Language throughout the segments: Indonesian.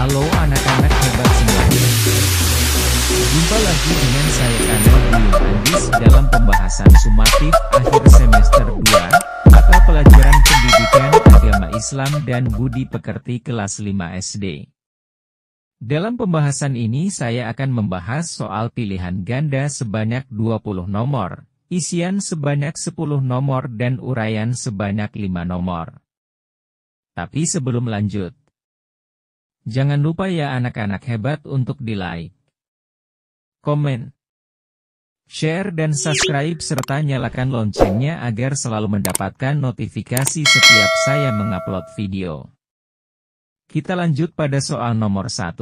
Halo anak-anak hebat semuanya. Jumpa lagi dengan saya Kanel Dwi Andis dalam pembahasan sumatif akhir semester 2, mata pelajaran pendidikan agama Islam dan budi pekerti kelas 5 SD. Dalam pembahasan ini saya akan membahas soal pilihan ganda sebanyak 20 nomor, isian sebanyak 10 nomor dan uraian sebanyak 5 nomor. Tapi sebelum lanjut, jangan lupa ya anak-anak hebat untuk di-like, komen, share dan subscribe serta nyalakan loncengnya agar selalu mendapatkan notifikasi setiap saya mengupload video. Kita lanjut pada soal nomor 1.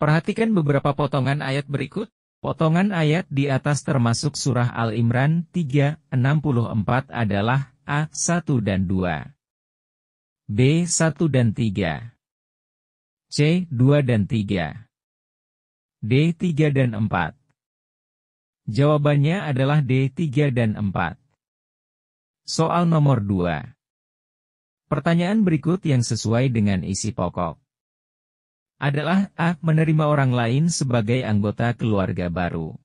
Perhatikan beberapa potongan ayat berikut. Potongan ayat di atas termasuk surah Al-Imran 3:64 adalah A. 1 dan 2, B. 1 dan 3, C. 2 dan 3, D. 3 dan 4. Jawabannya adalah D. 3 dan 4. Soal nomor 2. Pertanyaan berikut yang sesuai dengan isi pokok adalah A. Menerima orang lain sebagai anggota keluarga baru,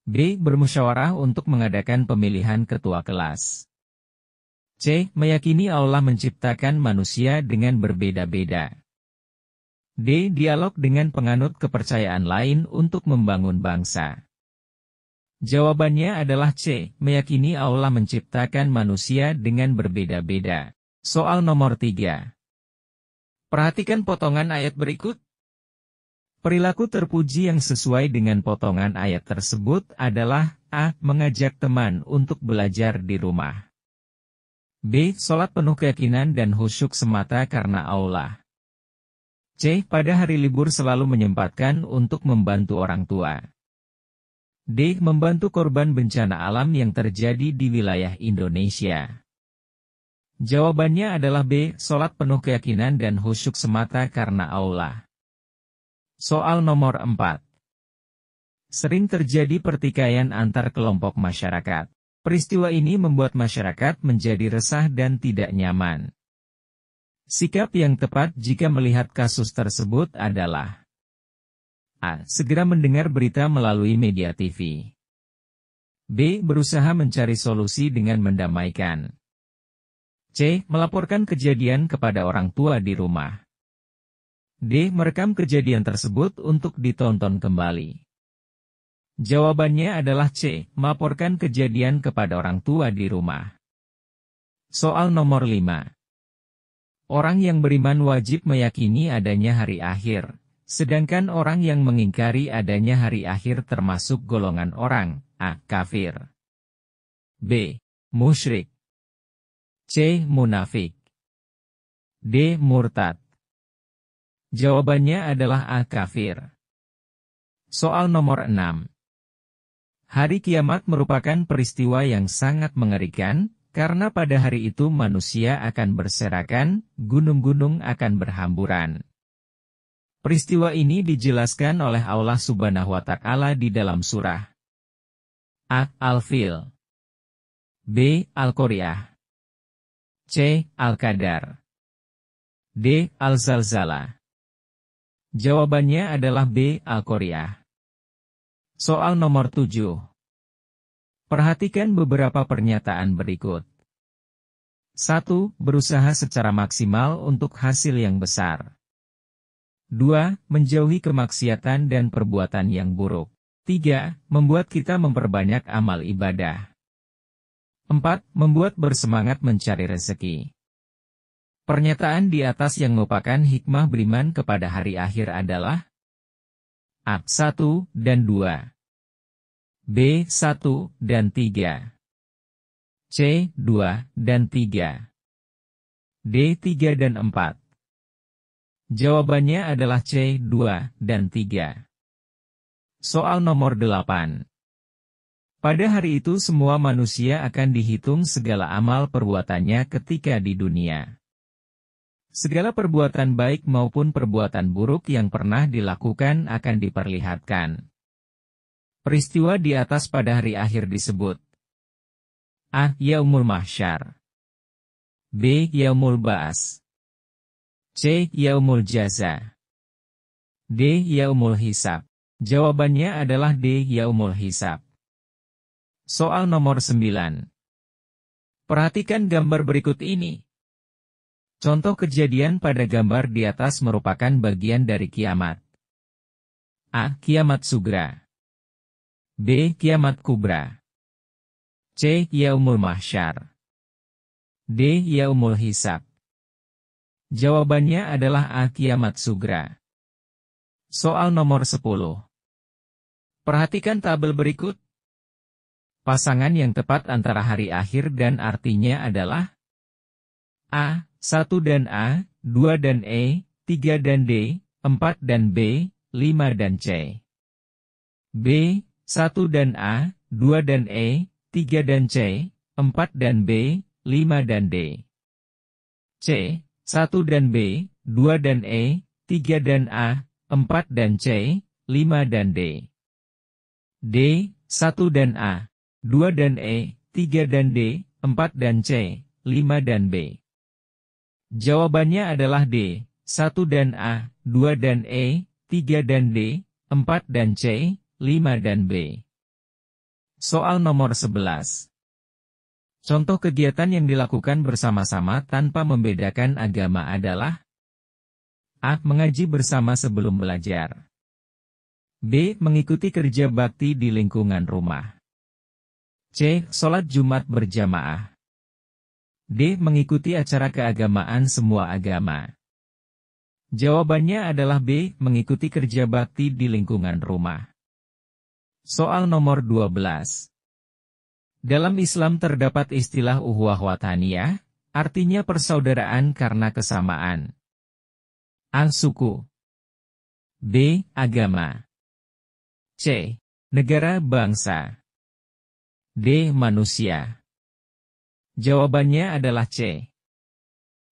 B. Bermusyawarah untuk mengadakan pemilihan ketua kelas, C. Meyakini Allah menciptakan manusia dengan berbeda-beda, D. Dialog dengan penganut kepercayaan lain untuk membangun bangsa. Jawabannya adalah C. Meyakini Allah menciptakan manusia dengan berbeda-beda. Soal nomor 3. Perhatikan potongan ayat berikut. Perilaku terpuji yang sesuai dengan potongan ayat tersebut adalah A. Mengajak teman untuk belajar di rumah, B. Sholat penuh keyakinan dan khusyuk semata karena Allah, C. Pada hari libur selalu menyempatkan untuk membantu orang tua, D. Membantu korban bencana alam yang terjadi di wilayah Indonesia. Jawabannya adalah B. Sholat penuh keyakinan dan khusyuk semata karena Allah. Soal nomor 4. Sering terjadi pertikaian antar kelompok masyarakat. Peristiwa ini membuat masyarakat menjadi resah dan tidak nyaman. Sikap yang tepat jika melihat kasus tersebut adalah A. Segera mendengar berita melalui media TV, B. Berusaha mencari solusi dengan mendamaikan, C. Melaporkan kejadian kepada orang tua di rumah, D. Merekam kejadian tersebut untuk ditonton kembali. Jawabannya adalah C. Melaporkan kejadian kepada orang tua di rumah. Soal nomor 5. Orang yang beriman wajib meyakini adanya hari akhir, sedangkan orang yang mengingkari adanya hari akhir termasuk golongan orang A. Kafir, B. Musyrik, C. Munafik, D. Murtad. Jawabannya adalah A. Kafir. Soal nomor 6. Hari kiamat merupakan peristiwa yang sangat mengerikan, karena pada hari itu manusia akan berserakan, gunung-gunung akan berhamburan. Peristiwa ini dijelaskan oleh Allah Subhanahu wa Ta'ala di dalam surah A. Al-Fil, B. Al-Qari'ah, C. Al-Qadar, D. Al-Zalzalah. Jawabannya adalah B. Al-Qari'ah. Soal nomor 7. Perhatikan beberapa pernyataan berikut. 1. Berusaha secara maksimal untuk hasil yang besar. 2. Menjauhi kemaksiatan dan perbuatan yang buruk. 3. Membuat kita memperbanyak amal ibadah. 4. Membuat bersemangat mencari rezeki. Pernyataan di atas yang merupakan hikmah beriman kepada hari akhir adalah A. 1 dan 2, B. 1 dan 3, C. 2 dan 3, D. 3 dan 4. Jawabannya adalah C. 2 dan 3. Soal nomor 8. Pada hari itu semua manusia akan dihitung segala amal perbuatannya ketika di dunia. Segala perbuatan baik maupun perbuatan buruk yang pernah dilakukan akan diperlihatkan. Peristiwa di atas pada hari akhir disebut A. Yaumul Mahsyar, B. Yaumul Ba'as, C. Yaumul jaza. D. Yaumul hisab. Jawabannya adalah D. Yaumul hisab. Soal nomor 9. Perhatikan gambar berikut ini. Contoh kejadian pada gambar di atas merupakan bagian dari kiamat. A. Kiamat sugra. B. Kiamat kubra. C. Yaumul mahsyar. D. Yaumul hisab. Jawabannya adalah A. Kiamat sugra. Soal nomor 10. Perhatikan tabel berikut. Pasangan yang tepat antara hari akhir dan artinya adalah A. 1 dan A, 2 dan E, 3 dan D, 4 dan B, 5 dan C. B. 1 dan A, 2 dan E, 3 dan C, 4 dan B, 5 dan D. C. 1 dan B, 2 dan E, 3 dan A, 4 dan C, 5 dan D. D. 1 dan A, 2 dan E, 3 dan D, 4 dan C, 5 dan B. Jawabannya adalah D. 1 dan A, 2 dan E, 3 dan D, 4 dan C, 5 dan B. Soal nomor 11. Contoh kegiatan yang dilakukan bersama-sama tanpa membedakan agama adalah A. Mengaji bersama sebelum belajar. B. Mengikuti kerja bakti di lingkungan rumah. C. Sholat Jumat berjamaah. D. Mengikuti acara keagamaan semua agama. Jawabannya adalah B. Mengikuti kerja bakti di lingkungan rumah. Soal nomor 12. Dalam Islam terdapat istilah uhuwah wataniyah, artinya persaudaraan karena kesamaan. A. Suku. B. Agama. C. Negara bangsa. D. Manusia. Jawabannya adalah C.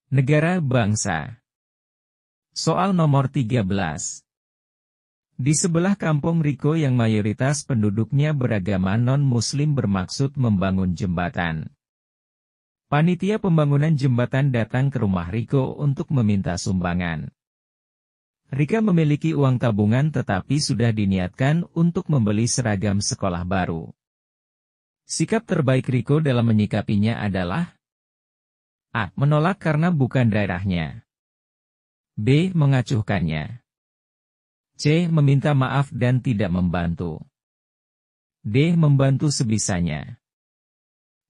Negara bangsa. Soal nomor 13. Di sebelah kampung Riko yang mayoritas penduduknya beragama non-muslim bermaksud membangun jembatan. Panitia pembangunan jembatan datang ke rumah Riko untuk meminta sumbangan. Rika memiliki uang tabungan tetapi sudah diniatkan untuk membeli seragam sekolah baru. Sikap terbaik Riko dalam menyikapinya adalah A. Menolak karena bukan daerahnya. B. Mengacuhkannya. C. Meminta maaf dan tidak membantu. D. Membantu sebisanya.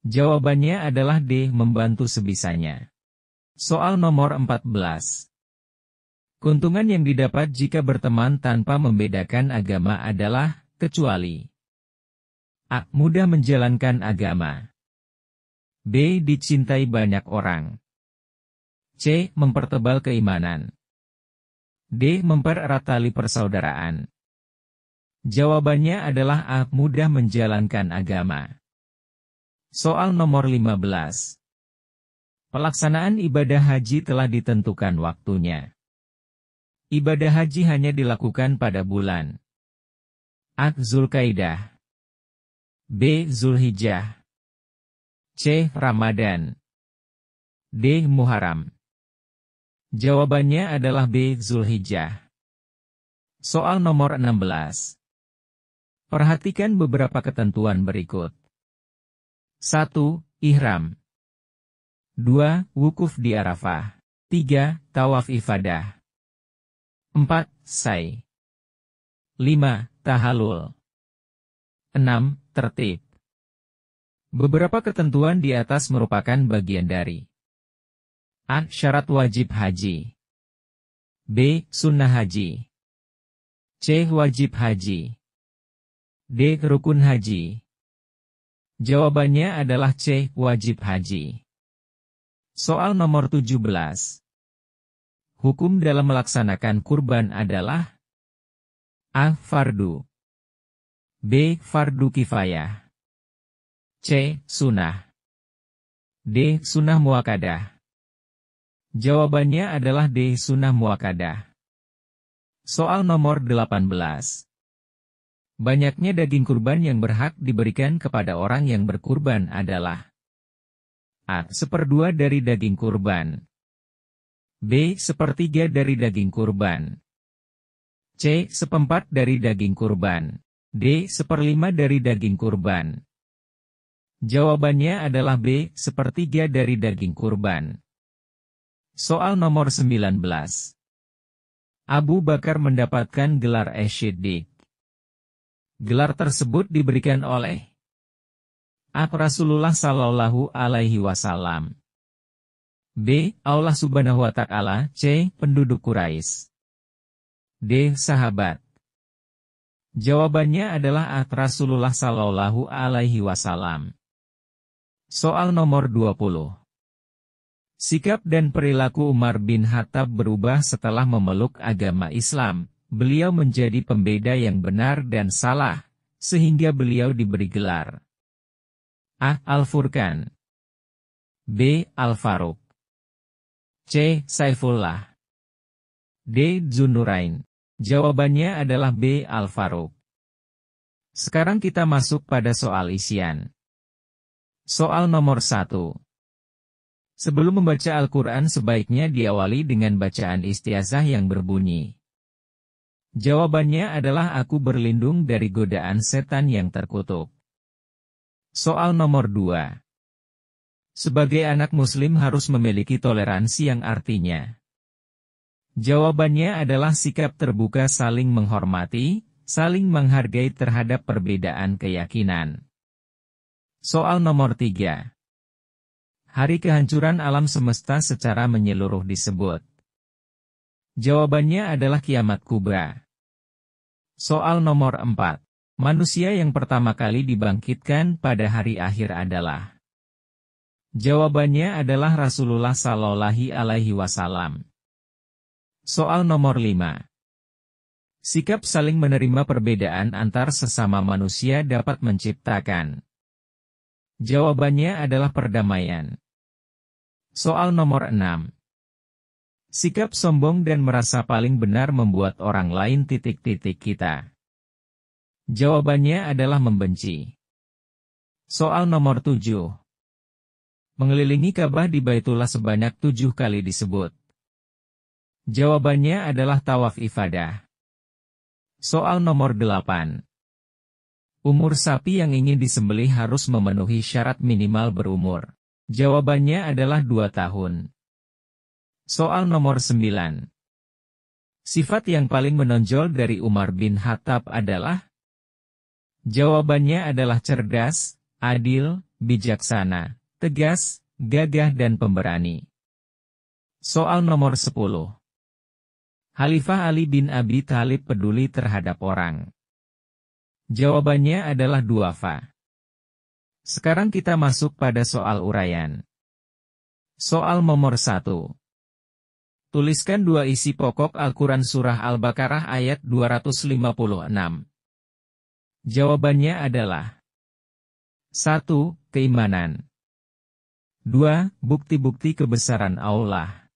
Jawabannya adalah D. Membantu sebisanya. Soal nomor 14. Keuntungan yang didapat jika berteman tanpa membedakan agama adalah, kecuali A. Mudah menjalankan agama. B. Dicintai banyak orang. C. Mempertebal keimanan. D. Mempererat tali persaudaraan. Jawabannya adalah A. Mudah menjalankan agama. Soal nomor 15. Pelaksanaan ibadah haji telah ditentukan waktunya. Ibadah haji hanya dilakukan pada bulan A. Zulkaidah. B. Zulhijjah. C. Ramadan. D. Muharram. Jawabannya adalah B. Zulhijjah. Soal nomor 16. Perhatikan beberapa ketentuan berikut. 1. Ihram. 2. Wukuf di Arafah. 3. Tawaf ifadah. 4. Sa'i. 5. Tahallul. 6. Tertib. Beberapa ketentuan di atas merupakan bagian dari A. Syarat wajib haji. B. Sunnah haji. C. Wajib haji. D. Rukun haji. Jawabannya adalah C. Wajib haji. Soal nomor 17. Hukum dalam melaksanakan kurban adalah A. Fardu. B. Fardu kifayah. C. Sunnah. D. Sunnah muakkadah. Jawabannya adalah D. Sunnah muakkadah. Soal nomor 18. Banyaknya daging kurban yang berhak diberikan kepada orang yang berkurban adalah A. 1/2 dari daging kurban. B. Sepertiga dari daging kurban. C. Seperempat dari daging kurban. D. Seperlima dari daging kurban. Jawabannya adalah B. Sepertiga dari daging kurban. Soal nomor 19. Abu Bakar mendapatkan gelar As-Siddiq. Gelar tersebut diberikan oleh A. Rasulullah Shallallahu Alaihi Wasallam. B. Allah Subhanahu Wa Taala. C. Penduduk Quraisy. D. Sahabat. Jawabannya adalah A. Rasulullah Shallallahu Alaihi Wasallam. Soal nomor 20. Sikap dan perilaku Umar bin Khattab berubah setelah memeluk agama Islam. Beliau menjadi pembeda yang benar dan salah, sehingga beliau diberi gelar A. Al-Furqan. B. Al-Faruq. C. Saifullah. D. Dzunurain. Jawabannya adalah B. Al-Faruq. Sekarang kita masuk pada soal isian. Soal nomor 1. Sebelum membaca Al-Quran sebaiknya diawali dengan bacaan istiazah yang berbunyi. Jawabannya adalah aku berlindung dari godaan setan yang terkutuk. Soal nomor 2. Sebagai anak muslim harus memiliki toleransi yang artinya. Jawabannya adalah sikap terbuka saling menghormati, saling menghargai terhadap perbedaan keyakinan. Soal nomor 3. Hari kehancuran alam semesta secara menyeluruh disebut. Jawabannya adalah kiamat kubra. Soal nomor 4. Manusia yang pertama kali dibangkitkan pada hari akhir adalah. Jawabannya adalah Rasulullah Shallallahu Alaihi Wasallam. Soal nomor 5. Sikap saling menerima perbedaan antar sesama manusia dapat menciptakan. Jawabannya adalah perdamaian. Soal nomor 6. Sikap sombong dan merasa paling benar membuat orang lain kita. Jawabannya adalah membenci. Soal nomor 7. Mengelilingi Ka'bah di Baitullah sebanyak 7 kali disebut. Jawabannya adalah tawaf ifadah. Soal nomor 8. Umur sapi yang ingin disembelih harus memenuhi syarat minimal berumur. Jawabannya adalah 2 tahun. Soal nomor 9. Sifat yang paling menonjol dari Umar bin Khattab adalah? Jawabannya adalah cerdas, adil, bijaksana, tegas, gagah dan pemberani. Soal nomor 10. Khalifah Ali bin Abi Thalib peduli terhadap orang. Jawabannya adalah duafa. Sekarang kita masuk pada soal uraian. Soal nomor 1. Tuliskan 2 isi pokok Al-Quran Surah Al-Baqarah ayat 256. Jawabannya adalah 1. Keimanan. 2. Bukti-bukti kebesaran Allah.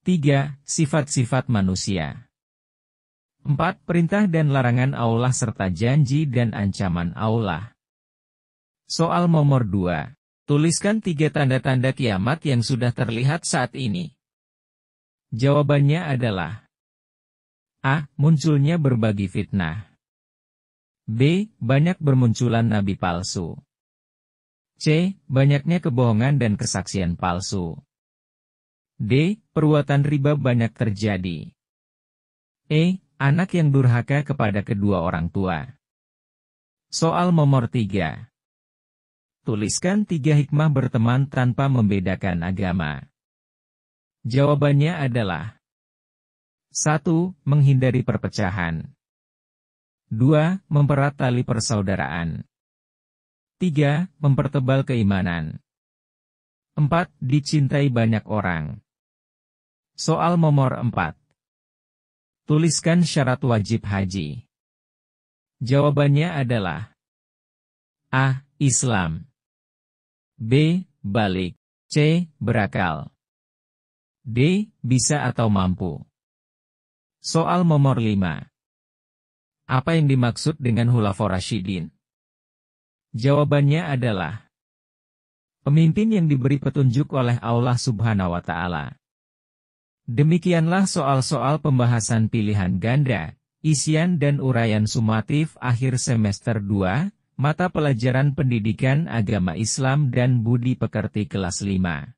3. Sifat-sifat manusia. 4. Perintah dan larangan Allah serta janji dan ancaman Allah. Soal nomor 2. Tuliskan 3 tanda-tanda kiamat yang sudah terlihat saat ini. Jawabannya adalah A. Munculnya berbagai fitnah. B. Banyak bermunculan nabi palsu. C. Banyaknya kebohongan dan kesaksian palsu. D. Perbuatan riba banyak terjadi. E. Anak yang durhaka kepada kedua orang tua. Soal nomor 3. Tuliskan 3 hikmah berteman tanpa membedakan agama. Jawabannya adalah 1. Menghindari perpecahan. 2. Mempererat tali persaudaraan. 3. Mempertebal keimanan. 4. Dicintai banyak orang. Soal nomor 4. Tuliskan syarat wajib haji. Jawabannya adalah A. Islam. B. Balik. C. Berakal. D. Bisa atau mampu. Soal nomor 5. Apa yang dimaksud dengan Khulafaur Rasyidin? Jawabannya adalah pemimpin yang diberi petunjuk oleh Allah Subhanahu wa Ta'ala. Demikianlah soal-soal pembahasan pilihan ganda, isian dan uraian sumatif akhir semester 2, mata pelajaran Pendidikan Agama Islam dan Budi Pekerti kelas 5.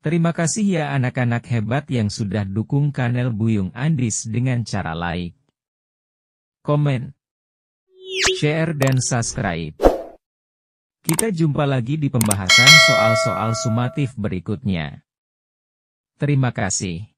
Terima kasih ya anak-anak hebat yang sudah dukung kanal Buyung Andis dengan cara like, komen, share dan subscribe. Kita jumpa lagi di pembahasan soal-soal sumatif berikutnya. Terima kasih.